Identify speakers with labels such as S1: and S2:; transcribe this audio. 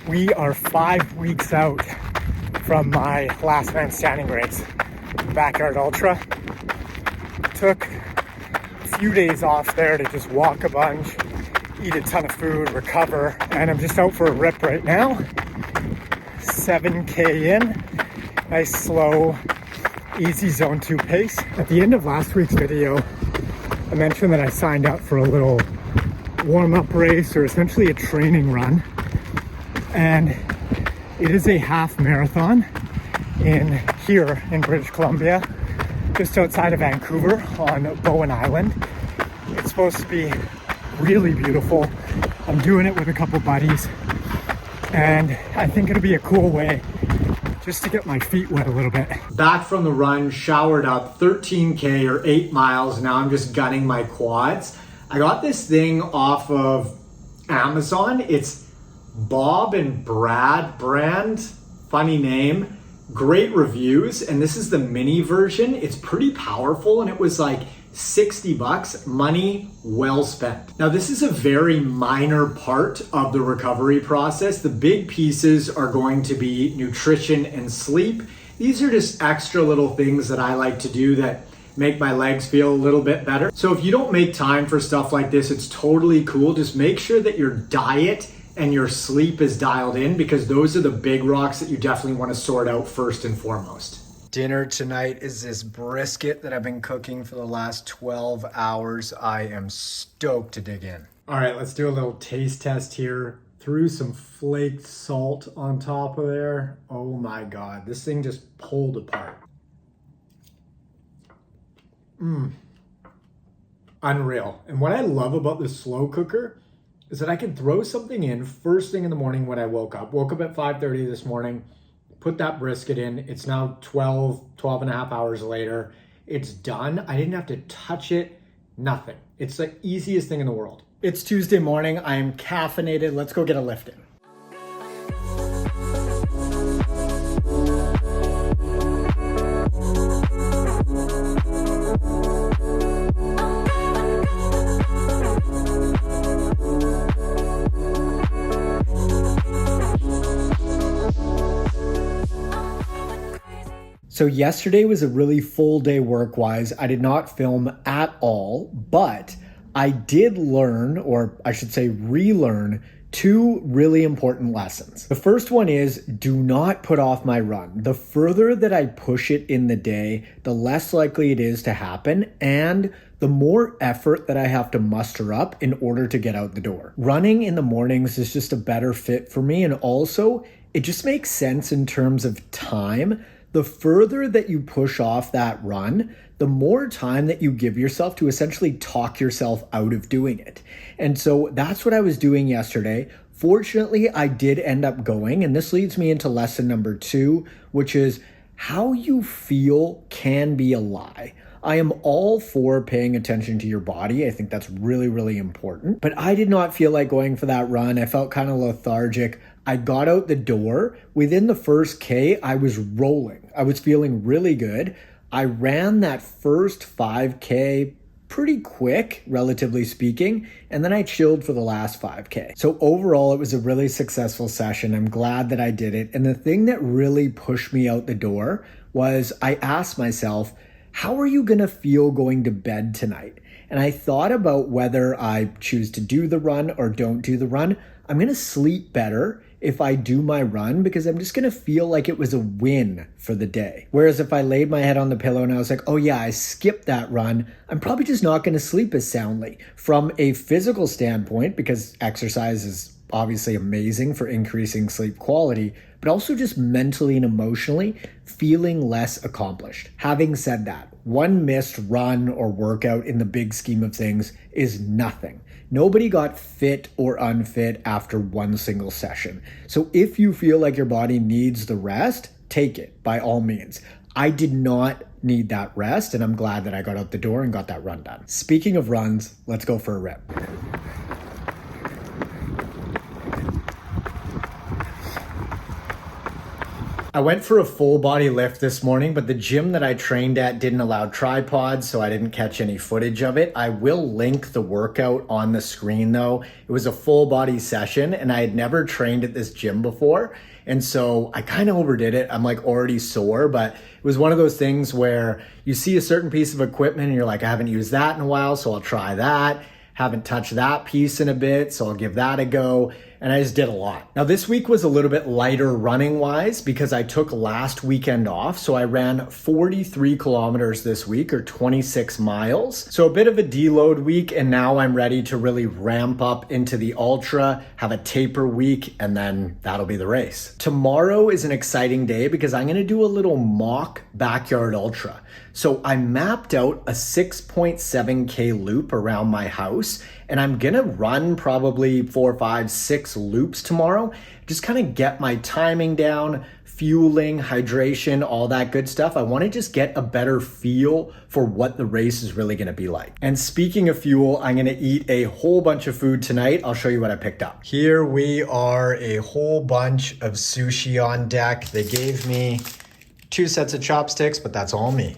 S1: We are 5 weeks out from my last man standing race, Backyard Ultra. Took a few days off there to just walk a bunch, eat a ton of food, recover, and I'm just out for a rip right now. 7K in, nice slow, easy zone 2 pace. At the end of last week's video, I mentioned that I signed up for a little warm-up race, or essentially a training run, and it is a half marathon here in British Columbia, just outside of Vancouver on Bowen Island. It's supposed to be really beautiful. I'm doing it with a couple buddies, and I think it'll be a cool way just to get my feet wet a little bit. Back from the run, showered up, 13K or 8 miles. Now I'm just gunning my quads. I got this thing off of Amazon. It's Bob and Brad brand, funny name, great reviews. And this is the mini version. It's pretty powerful, and it was like $60, money well spent. Now this is a very minor part of the recovery process. The big pieces are going to be nutrition and sleep. These are just extra little things that I like to do that make my legs feel a little bit better. So if you don't make time for stuff like this, it's totally cool. Just make sure that your diet and your sleep is dialed in, because those are the big rocks that you definitely want to sort out first and foremost. Dinner tonight is this brisket that I've been cooking for the last 12 hours. I am stoked to dig in. All right, let's do a little taste test here. Threw some flaked salt on top of there. Oh my God, this thing just pulled apart. Unreal. And what I love about this slow cooker is that I can throw something in first thing in the morning when I woke up. Woke up at 5:30 this morning, put that brisket in. It's now 12 and a half hours later. It's done. I didn't have to touch it, nothing. It's the easiest thing in the world. It's Tuesday morning. I am caffeinated. Let's go get a lift in. So yesterday was a really full day work-wise. I did not film at all, but I did learn, or I should say relearn, 2 really important lessons. The first one is, do not put off my run. The further that I push it in the day, the less likely it is to happen, and the more effort that I have to muster up in order to get out the door. Running in the mornings is just a better fit for me, and also it just makes sense in terms of time. The further that you push off that run, the more time that you give yourself to essentially talk yourself out of doing it. And so that's what I was doing yesterday. Fortunately, I did end up going, and this leads me into lesson number 2, which is how you feel can be a lie. I am all for paying attention to your body. I think that's really, really important. But I did not feel like going for that run. I felt kind of lethargic. I got out the door. Within the first K, I was rolling. I was feeling really good. I ran that first 5K pretty quick, relatively speaking, and then I chilled for the last 5K. So overall, it was a really successful session. I'm glad that I did it. And the thing that really pushed me out the door was I asked myself, how are you going to feel going to bed tonight? And I thought about whether I choose to do the run or don't do the run. I'm going to sleep better if I do my run, because I'm just going to feel like it was a win for the day. Whereas if I laid my head on the pillow and I was like, oh yeah, I skipped that run, I'm probably just not going to sleep as soundly. From a physical standpoint, because exercise is obviously amazing for increasing sleep quality, but also just mentally and emotionally feeling less accomplished. Having said that, one missed run or workout in the big scheme of things is nothing. Nobody got fit or unfit after one single session. So if you feel like your body needs the rest, take it by all means. I did not need that rest, and I'm glad that I got out the door and got that run done. Speaking of runs, let's go for a rip. I went for a full body lift this morning, but the gym that I trained at didn't allow tripods, so I didn't catch any footage of it. I will link the workout on the screen though. It was a full body session and I had never trained at this gym before. And so I kind of overdid it. I'm like already sore, but it was one of those things where you see a certain piece of equipment and you're like, I haven't used that in a while, so I'll try that. Haven't touched that piece in a bit, so I'll give that a go. And I just did a lot. Now this week was a little bit lighter running wise because I took last weekend off. So I ran 43 kilometers this week, or 26 miles. So a bit of a deload week, and now I'm ready to really ramp up into the ultra, have a taper week, and then that'll be the race. Tomorrow is an exciting day because I'm gonna do a little mock backyard ultra. So I mapped out a 6.7K loop around my house, and I'm gonna run probably 4, 5, 6 loops tomorrow. Just kind of get my timing down, fueling, hydration, all that good stuff. I wanna just get a better feel for what the race is really gonna be like. And speaking of fuel, I'm gonna eat a whole bunch of food tonight. I'll show you what I picked up. Here we are, a whole bunch of sushi on deck. They gave me 2 sets of chopsticks, but that's all me.